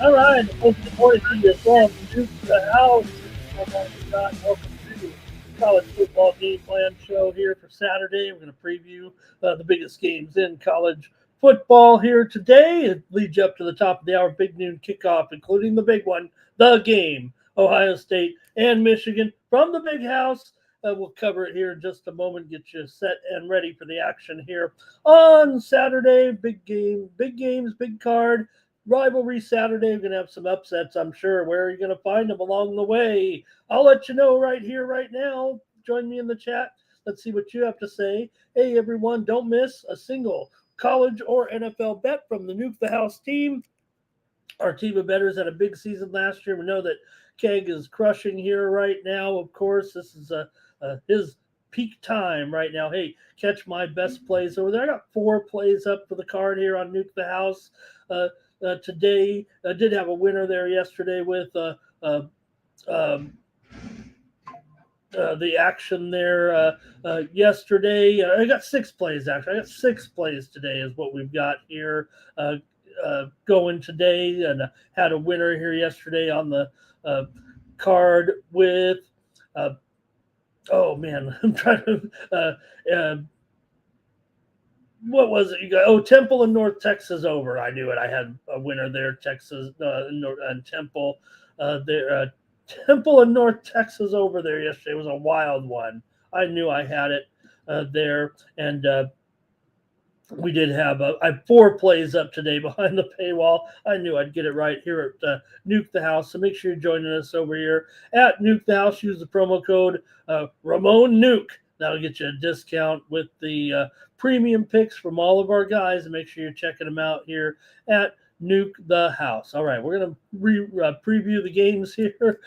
All right, folks, good morning to you from Duke the House. I'm Mark Scott. Welcome to College Football Game Plan Show here for Saturday. We're going to preview the biggest games in college football here today. It leads you up to the top of the hour, big noon kickoff, including the big one, the game, Ohio State and Michigan from the big house. We'll cover it here in just a moment, get you set and ready for the action here on Saturday. Big game, big games, big card. Rivalry Saturday. We're going to have some upsets, I'm sure. Where are you going to find them along the way? I'll let you know right here, right now. Join me in the chat. Let's see what you have to say. Hey, everyone, don't miss a single college or NFL bet from the Nuke the House team. Our team of bettors had a big season last year. We know that Keg is crushing here right now. Of course, this is his peak time right now. Hey, catch my best plays over there. I got 4 plays up for the card here on Nuke the House. Today, I did have a winner there yesterday with uh, um, the action there yesterday. I got 6 plays actually. I got 6 plays today is what we've got here going today, and had a winner here yesterday on the uh, card with. Uh, oh man, I'm trying to. What was it? You got Temple and North Texas over. I knew it. I had a winner there. Texas and Temple. There, Temple and North Texas over there yesterday. It was a wild one. I knew I had it there, and we did have I have 4 plays up today behind the paywall. I knew I'd get it right here at Nuke the House. So make sure you're joining us over here at Nuke the House. Use the promo code Ramon Nuke. That'll get you a discount with the premium picks from all of our guys. And make sure you're checking them out here at Nuke the House. All right, we're going to preview the games here.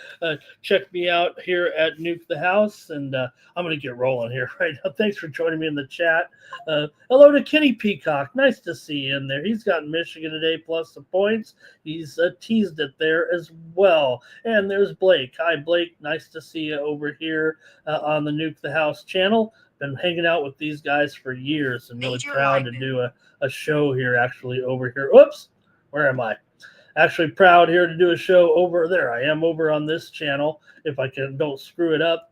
Check me out here at Nuke the House, and I'm going to get rolling here right now. Thanks for joining me in the chat. Hello to Kenny Peacock. Nice to see you in there. He's got Michigan today plus the points. He's teased it there as well. And there's Blake. Hi, Blake. Nice to see you over here on the Nuke the House channel. Been hanging out with these guys for years and really proud to do a show here actually over here. Oops. Where am I? Actually proud here to do a show over there. I am over on this channel. If I don't screw it up.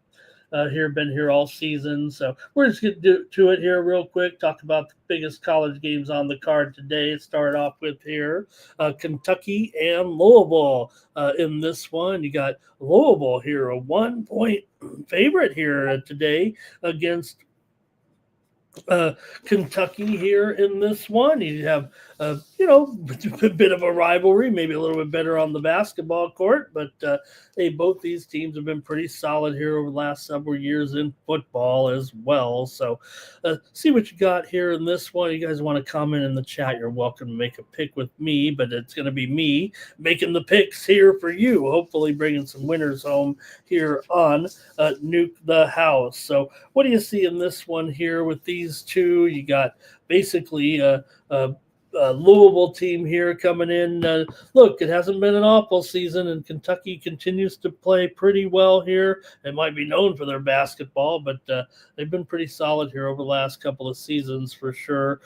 Been here all season. So we're just going to to it here real quick. Talk about the biggest college games on the card today. Start off with here Kentucky and Louisville in this one. You got Louisville here, a 1-point favorite here today against Kentucky here in this one. You have, a bit of a rivalry, maybe a little bit better on the basketball court, but hey, both these teams have been pretty solid here over the last several years in football as well. So see what you got here in this one. You guys want to comment in the chat, you're welcome to make a pick with me, but it's going to be me making the picks here for you, hopefully bringing some winners home here on Nuke the House. So what do you see in this one here with these two? You got basically a Louisville team here coming in. Look, it hasn't been an awful season, and Kentucky continues to play pretty well here. It might be known for their basketball, but they've been pretty solid here over the last couple of seasons for sure.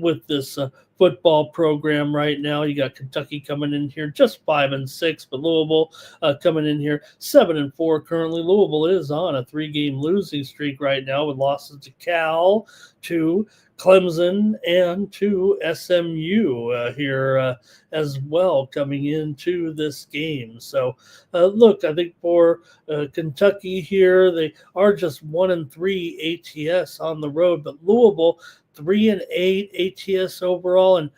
With this football program right now, you got Kentucky coming in here just 5-6, but Louisville coming in here 7-4 currently. Louisville is on a 3-game losing streak right now with losses to Cal, to Clemson, and to SMU here as well coming into this game. So look, I think for Kentucky here, they are just 1-3 ATS on the road, but Louisville 3-8 ATS overall, and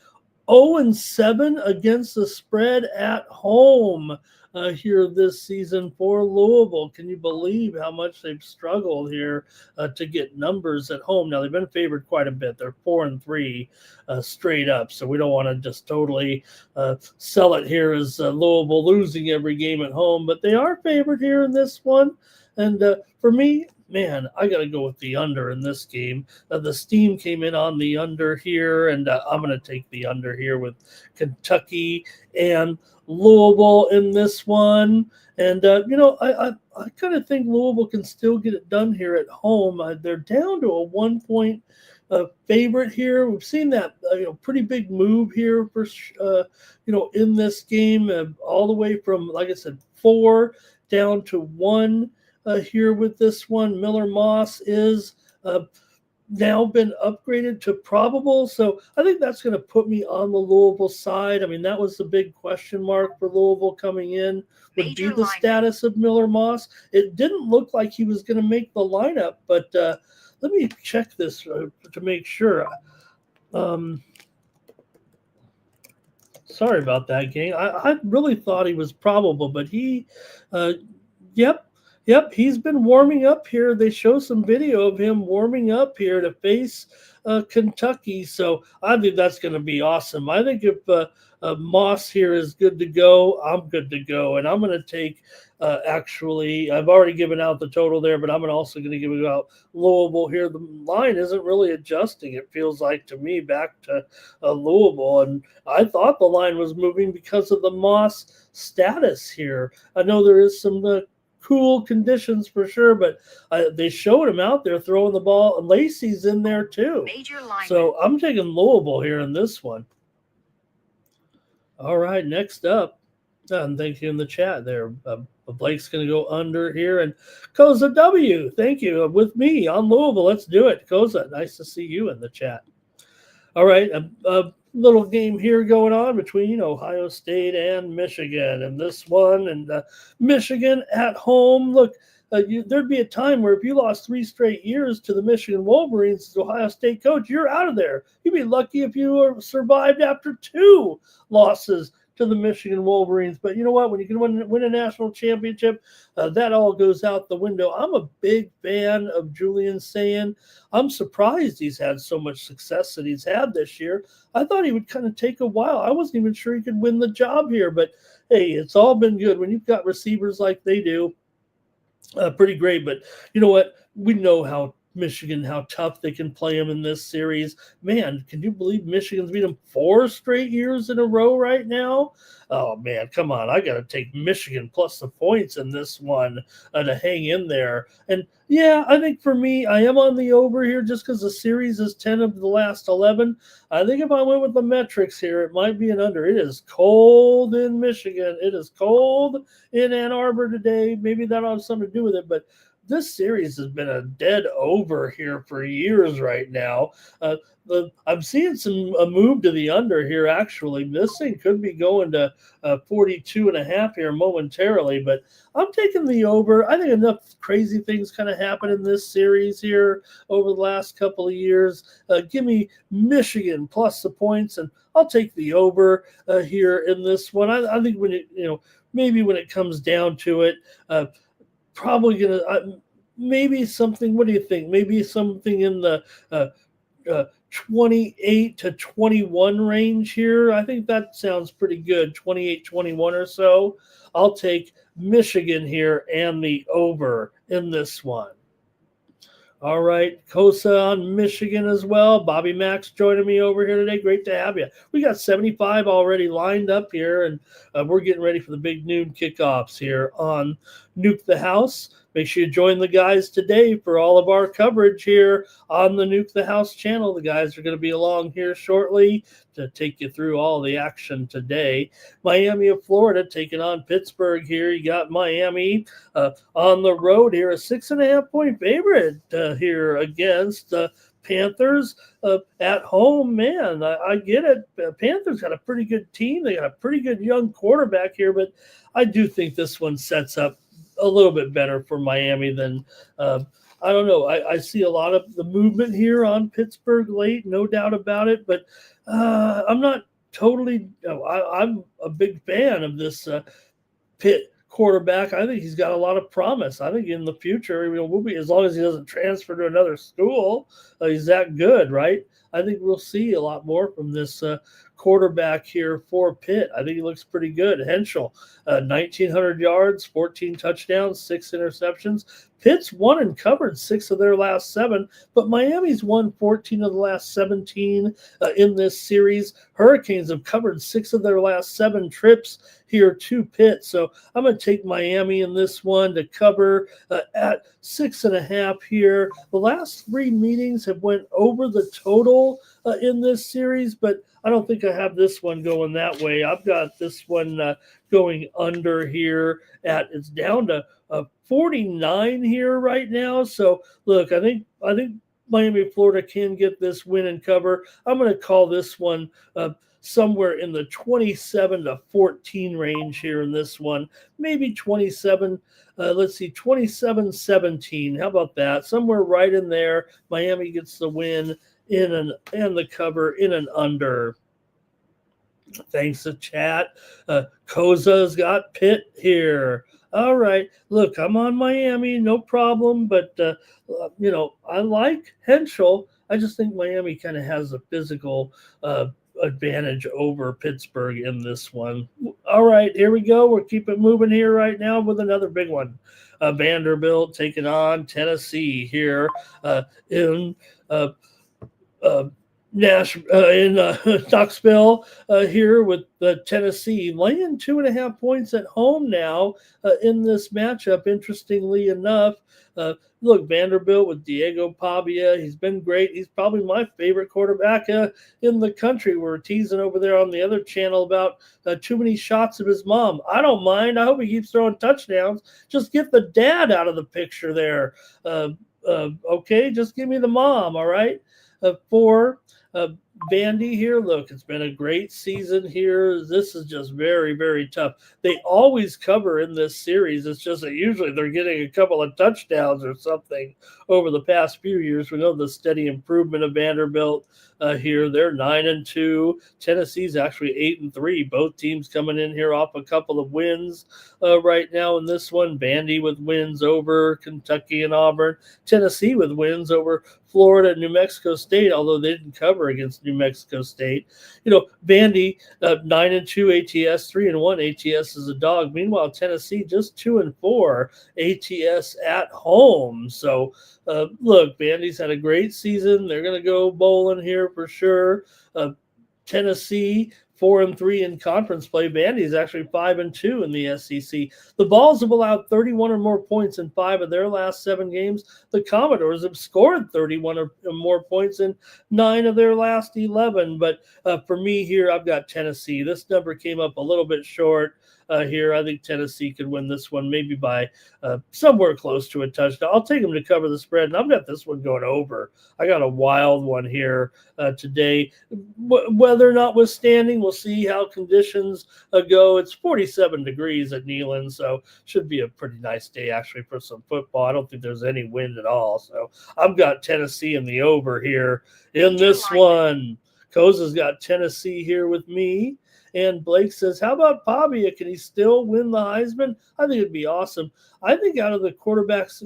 0-7 against the spread at home here this season for Louisville. Can you believe how much they've struggled here to get numbers at home? Now, they've been favored quite a bit. They're 4-3 straight up, so we don't want to just totally sell it here as Louisville losing every game at home, but they are favored here in this one. And for me, man, I got to go with the under in this game. The steam came in on the under here, and I'm going to take the under here with Kentucky and Louisville in this one. And, I kind of think Louisville can still get it done here at home. They're down to a 1-point favorite here. We've seen that pretty big move here for in this game, all the way from, like I said, 4 down to 1 here with this one. Miller Moss is now been upgraded to probable. So I think that's going to put me on the Louisville side. I mean, that was the big question mark for Louisville coming in, would be the status of Miller Moss. It didn't look like he was going to make the lineup, but let me check this to make sure. Sorry about that, gang. I really thought he was probable, but yep, he's been warming up here. They show some video of him warming up here to face Kentucky. So I think that's going to be awesome. I think if Moss here is good to go, I'm good to go. And I'm going to take, actually, I've already given out the total there, but I'm also going to give it out Louisville here. The line isn't really adjusting, it feels like to me, back to Louisville. And I thought the line was moving because of the Moss status here. I know there is some cool conditions for sure, but they showed him out there throwing the ball, and Lacey's in there too. So I'm taking Louisville here in this one. All right, next up, and thank you in the chat there. Blake's going to go under here, and Koza W, thank you, with me on Louisville. Let's do it. Koza, nice to see you in the chat. All right, a little game here going on between Ohio State and Michigan, and this one, and Michigan at home. Look, there'd be a time where if you lost 3 straight years to the Michigan Wolverines as Ohio State coach, you're out of there. You'd be lucky if you survived after 2 losses to the Michigan Wolverines. But you know what? When you can win a national championship, that all goes out the window. I'm a big fan of Julian Sayin. I'm surprised he's had so much success that he's had this year. I thought he would kind of take a while. I wasn't even sure he could win the job here. But, hey, it's all been good. When you've got receivers like they do, pretty great. But you know what? We know how tough they can play them in this series. Man, can you believe Michigan's beat them 4 straight years in a row right now? Oh, man, come on. I got to take Michigan plus the points in this one to hang in there. And, yeah, I think for me, I am on the over here just because the series is 10 of the last 11. I think if I went with the metrics here, it might be an under. It is cold in Michigan. It is cold in Ann Arbor today. Maybe that'll have something to do with it, but this series has been a dead over here for years right now. I'm seeing a move to the under here, actually. This thing could be going to 42.5 here momentarily, but I'm taking the over. I think enough crazy things kind of happen in this series here over the last couple of years. Give me Michigan plus the points, and I'll take the over here in this one. I think maybe when it comes down to it, probably gonna maybe something. What do you think? Maybe something in the 28 to 21 range here. I think that sounds pretty good. 28, 21 or so. I'll take Michigan here and the over in this one. All right, Kosa on Michigan as well. Bobby Max joining me over here today. Great to have you. We got 75 already lined up here, and we're getting ready for the big noon kickoffs here on Nuke the House. Make sure you join the guys today for all of our coverage here on the Nuke the House channel. The guys are going to be along here shortly to take you through all the action today. Miami of Florida taking on Pittsburgh here. You got Miami on the road here, a 6.5-point favorite here against Panthers at home. Man, I get it. Panthers got a pretty good team. They got a pretty good young quarterback here, but I do think this one sets up a little bit better for Miami than I don't know. I see a lot of the movement here on Pittsburgh late, no doubt about it, but I'm not totally I'm a big fan of this Pitt quarterback. I think he's got a lot of promise. I think in the future, we'll be, as long as he doesn't transfer to another school, he's that good, right? I think we'll see a lot more from this quarterback here for Pitt. I think he looks pretty good. Henschel, 1,900 yards, 14 touchdowns, 6 interceptions. Pitt's won and covered 6 of their last 7, but Miami's won 14 of the last 17 in this series. Hurricanes have covered 6 of their last 7 trips here to Pitt. So I'm going to take Miami in this one to cover at 6.5 here. The last 3 meetings have went over the total in this series, but I don't think I have this one going that way. I've got this one going under here it's down to 49 here right now. So look, I think Miami, Florida can get this win and cover. I'm going to call this one somewhere in the 27 to 14 range here in this one. Maybe 27. Let's see, 27-17. How about that? Somewhere right in there. Miami gets the win and the cover in an under. Thanks to chat. Koza's got Pitt here. All right. Look, I'm on Miami, no problem. But, I like Henschel. I just think Miami kind of has a physical advantage over Pittsburgh in this one. All right, here we go. We'll keep it moving here right now with another big one. Vanderbilt taking on Tennessee here in Knoxville here with Tennessee laying 2.5 points at home now in this matchup. Interestingly enough, look, Vanderbilt with Diego Pavia, he's been great. He's probably my favorite quarterback in the country. We're teasing over there on the other channel about too many shots of his mom. I don't mind. I hope he keeps throwing touchdowns. Just get the dad out of the picture there. Okay, just give me the mom, all right? For Vandy here, look, it's been a great season here. This is just very, very tough. They always cover in this series. It's just that usually they're getting a couple of touchdowns or something over the past few years. We know the steady improvement of Vanderbilt here. They're 9-2. Tennessee's actually 8-3. Both teams coming in here off a couple of wins right now in this one. Vandy with wins over Kentucky and Auburn. Tennessee with wins over Florida and New Mexico State, although they didn't cover against New Mexico State. Vandy 9-2 ATS, 3-1 ATS is a dog. Meanwhile, Tennessee just 2-4 ATS at home. So look, Vandy's had a great season. They're going to go bowling here for sure. Tennessee 4-3 in conference play. Vandy is actually 5-2 in the SEC. The Vols have allowed 31 or more points in 5 of their last 7 games. The Commodores have scored 31 or more points in 9 of their last 11. But for me here, I've got Tennessee. This number came up a little bit short here. I think Tennessee could win this one maybe by somewhere close to a touchdown. I'll take them to cover the spread, and I've got this one going over. I got a wild one here today. Weather notwithstanding, we'll see how conditions go. It's 47 degrees at Neyland, so should be a pretty nice day actually for some football. I don't think there's any wind at all, so I've got Tennessee in the over here in this one. Koza's got Tennessee here with me. And Blake says, how about Pavia? Can he still win the Heisman? I think it'd be awesome. I think out of the quarterbacks,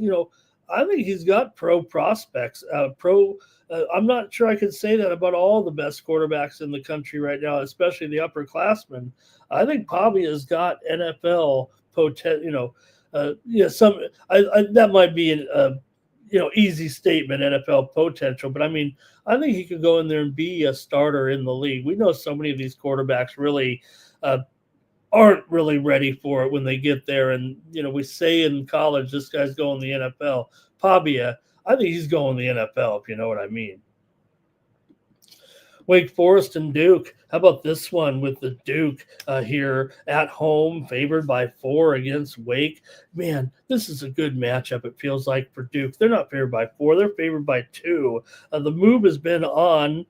I think he's got pro prospects. I'm not sure I could say that about all the best quarterbacks in the country right now, especially the upperclassmen. I think Pavia's got NFL potential. That might be an easy statement, NFL potential. But I mean, I think he could go in there and be a starter in the league. We know so many of these quarterbacks really aren't really ready for it when they get there. And, we say in college, this guy's going to the NFL. Pavia, I think he's going to the NFL, if you know what I mean. Wake Forest and Duke. How about this one with the Duke here at home, favored by 4 against Wake? Man, this is a good matchup, it feels like, for Duke. They're not favored by 4. They're favored by 2. The move has been on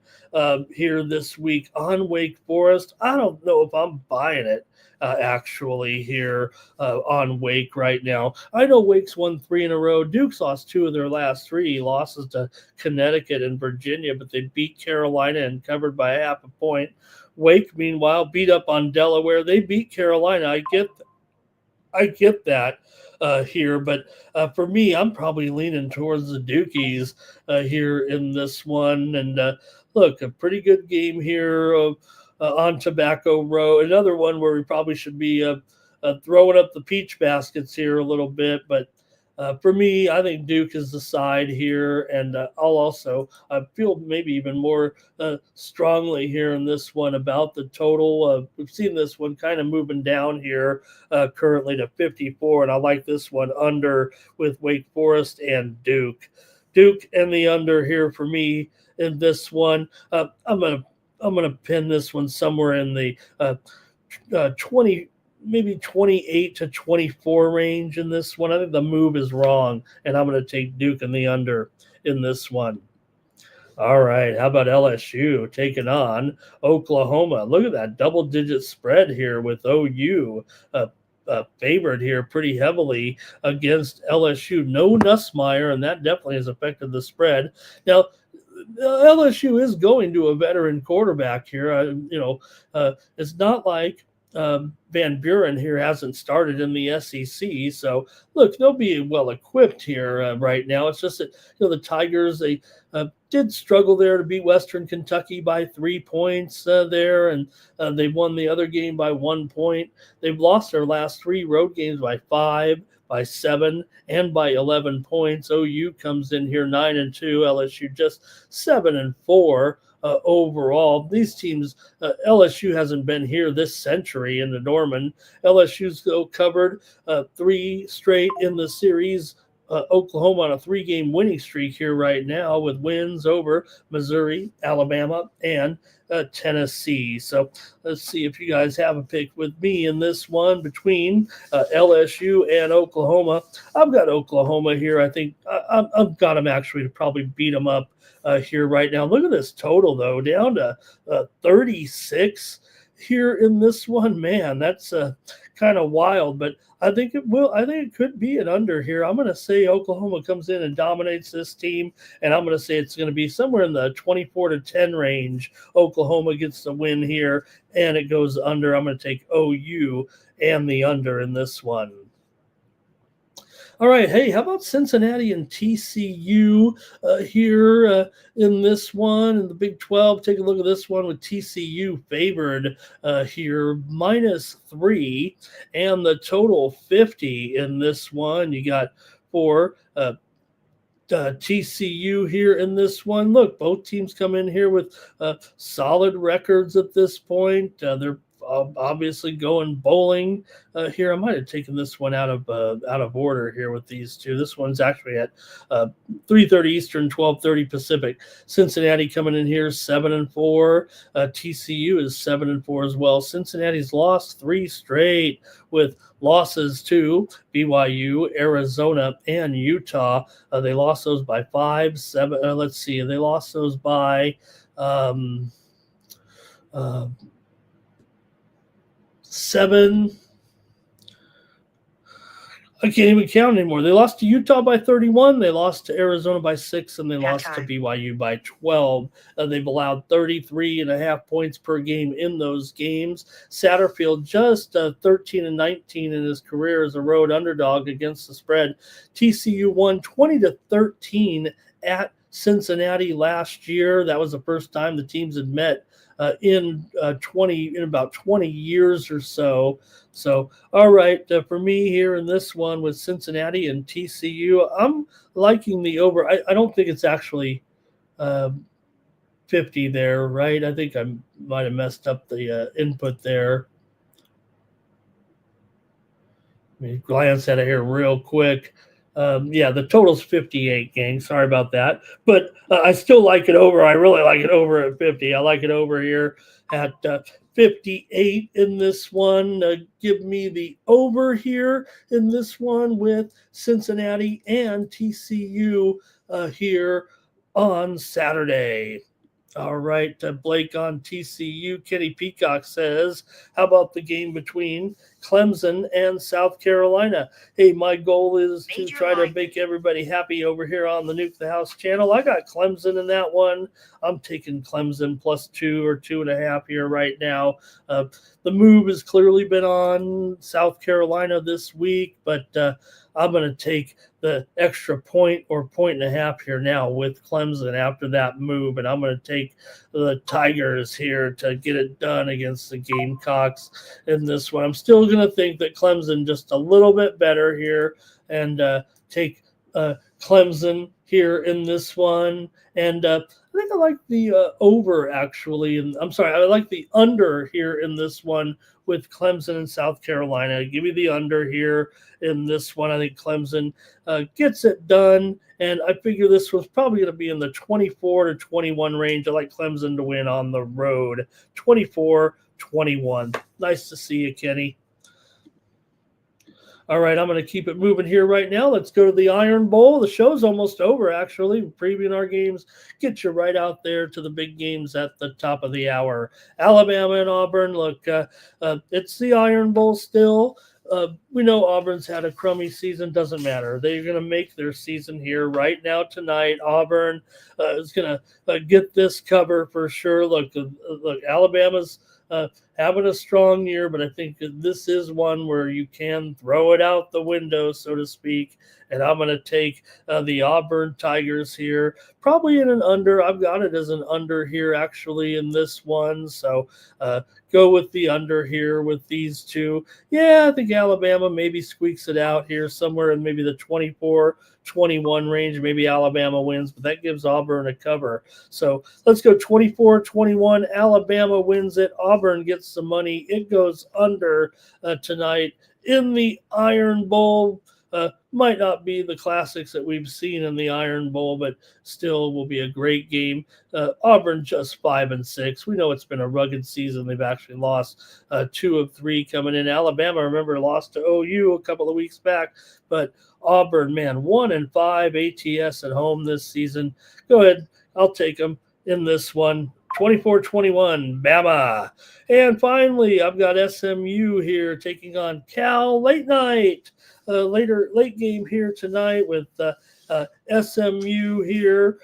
here this week on Wake Forest. I don't know if I'm buying it. Actually here on Wake right now. I know Wake's won 3 in a row. Duke's lost 2 of their last 3 losses to Connecticut and Virginia, but they beat Carolina and covered by half a point. Wake, meanwhile, beat up on Delaware. They beat Carolina. I get that here, but for me, I'm probably leaning towards the Dukies here in this one. And look, a pretty good game here on Tobacco Row. Another one where we probably should be throwing up the peach baskets here a little bit, but for me, I think Duke is the side here, and I'll also feel maybe even more strongly here in this one about the total. We've seen this one kind of moving down here currently to 54, and I like this one under with Wake Forest and Duke. Duke and the under here for me in this one. I'm gonna pin this one somewhere in the 20, maybe 28 to 24 range in this one. I think the move is wrong, and I'm going to take Duke in the under in this one. All right, how about LSU taking on Oklahoma? Look at that double-digit spread here with OU favored here pretty heavily against LSU. No Nussmeier, and that definitely has affected the spread. Now, LSU is going to a veteran quarterback here. It's not like Van Buren here hasn't started in the SEC. So, look, they'll be well equipped here right now. It's just that, the Tigers, they did struggle there to beat Western Kentucky by 3 points there, and they won the other game by 1 point. They've lost their last 3 road games by 5, by 7, and by 11 points. OU comes in here 9-2. LSU just 7-4 overall. These teams, LSU hasn't been here this century in the Norman. LSU's covered 3 straight in the series. Oklahoma on a 3-game winning streak here right now with wins over Missouri, Alabama, and Tennessee. So let's see if you guys have a pick with me in this one between LSU and Oklahoma. I've got Oklahoma here. I think I've got them actually to probably beat them up here right now. Look at this total, though, down to 36 here in this one. Man, that's kind of wild, but I think it will. I think it could be an under here. I'm going to say Oklahoma comes in and dominates this team, and I'm going to say it's going to be somewhere in the 24-10 range. Oklahoma gets the win here, and it goes under. I'm going to take OU and the under in this one. All right, hey, how about Cincinnati and TCU here in this one in the Big 12? Take a look at this one with TCU favored here, -3, and the total 50 in this one. You got for TCU here in this one. Look, both teams come in here with solid records at this point. They're obviously going bowling here. I might have taken this one out of order here with these two. This one's actually at 3:30 Eastern, 12:30 Pacific. Cincinnati coming in here 7-4. TCU is 7-4 as well. Cincinnati's lost 3 straight with losses to BYU, Arizona, and Utah. They lost those by 5, 7. Let's see. They lost those by 7. I can't even count anymore. They lost to Utah by 31. They lost to Arizona by 6, and they lost to BYU by 12. They've allowed 33.5 points per game in those games. Satterfield just 13-19 in his career as a road underdog against the spread. TCU won 20-13 at Cincinnati last year. That was the first time the teams had met in about 20 years or so. So, all right, for me here in this one with Cincinnati and TCU, I'm liking the over. I don't think it's actually 50 there, right? I think I might have messed up the input there. Let me glance at it here real quick. The total's 58, gang. Sorry about that. But I still like it over. I really like it over at 50. I like it over here at 58 in this one. Give me the over here in this one with Cincinnati and TCU here on Saturday. All right, Blake on TCU. Kenny Peacock says, how about the game between Clemson and South Carolina. Hey, my goal is to try to make everybody happy over here on the Nuke the House channel. I got Clemson in that one. I'm taking Clemson +2 or 2.5 here right now. The move has clearly been on South Carolina this week, but I'm going to take the extra point or 1.5 here now with Clemson after that move, and I'm going to take the Tigers here to get it done against the Gamecocks in this one. I'm still going to think that Clemson just a little bit better here and take Clemson here in this one. And I think I like the over actually. And I'm sorry, I like the under here in this one with Clemson and South Carolina. Give me the under here in this one. I think Clemson gets it done. And I figure this was probably going to be in the 24 to 21 range. I like Clemson to win on the road. 24-21. Nice to see you, Kenny. All right, I'm going to keep it moving here right now. Let's go to the Iron Bowl. The show's almost over, actually. Previewing our games. Get you right out there to the big games at the top of the hour. Alabama and Auburn. Look, it's the Iron Bowl still. We know Auburn's had a crummy season. Doesn't matter. They're going to make their season here right now tonight. Auburn is going to get this cover for sure. Look, Alabama's having a strong year, but I think this is one where you can throw it out the window, so to speak. And I'm going to take the Auburn Tigers here, probably in an under. I've got it as an under here, actually, in this one. So go with the under here with these two. Yeah, I think Alabama maybe squeaks it out here somewhere in maybe the 24-21 range. Maybe Alabama wins, but that gives Auburn a cover. So let's go 24-21. Alabama wins it. Auburn gets some money. It goes under tonight in the Iron Bowl. Might not be the classics that we've seen in the Iron Bowl, but still will be a great game. Auburn just 5-6. We know it's been a rugged season. They've actually lost 2 of 3 coming in. Alabama, remember, lost to OU a couple of weeks back, but Auburn, man, 1-5 ATS at home this season. Go ahead. I'll take them in this one. 24-21, Bama. And finally, I've got SMU here taking on Cal late night. Late game here tonight with SMU here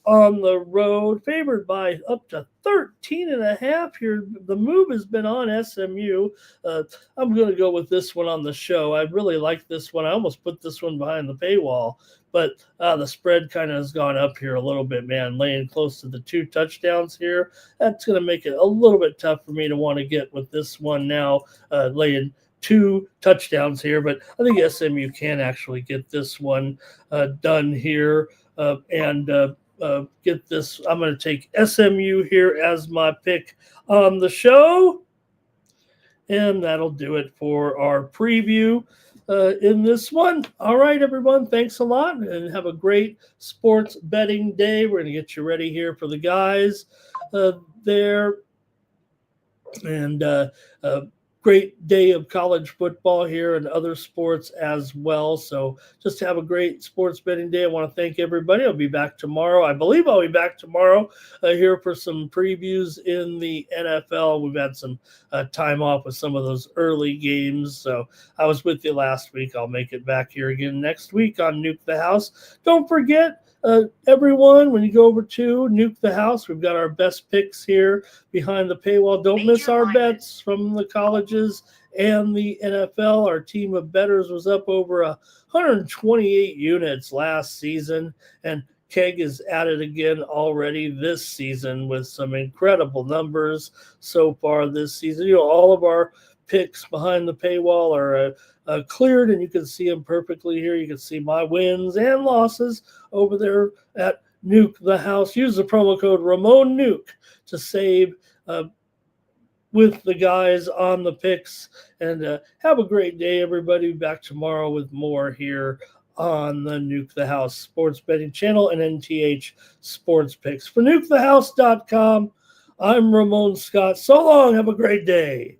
on the road, favored by up to 13.5 here. The move has been on SMU. I'm going to go with this one on the show. I really like this one. I almost put this one behind the paywall, but the spread kind of has gone up here a little bit, man, laying close to the 2 touchdowns here. That's going to make it a little bit tough for me to want to get with this one now, laying 2 touchdowns here, but I think SMU can actually get this one done here and get this. I'm going to take SMU here as my pick on the show, and that'll do it for our preview in this one. All right, everyone, thanks a lot, and have a great sports betting day. We're going to get you ready here for the guys there, and great day of college football here and other sports as well. So just have a great sports betting day. I want to thank everybody. I'll be back tomorrow. I believe I'll be back tomorrow here for some previews in the NFL. We've had some time off with some of those early games. So I was with you last week. I'll make it back here again next week on Nuke the House. Don't forget, everyone, when you go over to Nuke the House, we've got our best picks here behind the paywall. Don't miss our bets from the colleges and the NFL. Our team of bettors was up over 128 units last season, and Keg is at it again already this season with some incredible numbers so far this season. All of our picks behind the paywall are cleared, and you can see them perfectly here. You can see my wins and losses over there at Nuke the House. Use the promo code Ramon Nuke to save with the guys on the picks. And have a great day, everybody. Back tomorrow with more here on the Nuke the House Sports Betting Channel and NTH Sports Picks. For NukeTheHouse.com, I'm Ramon Scott. So long. Have a great day.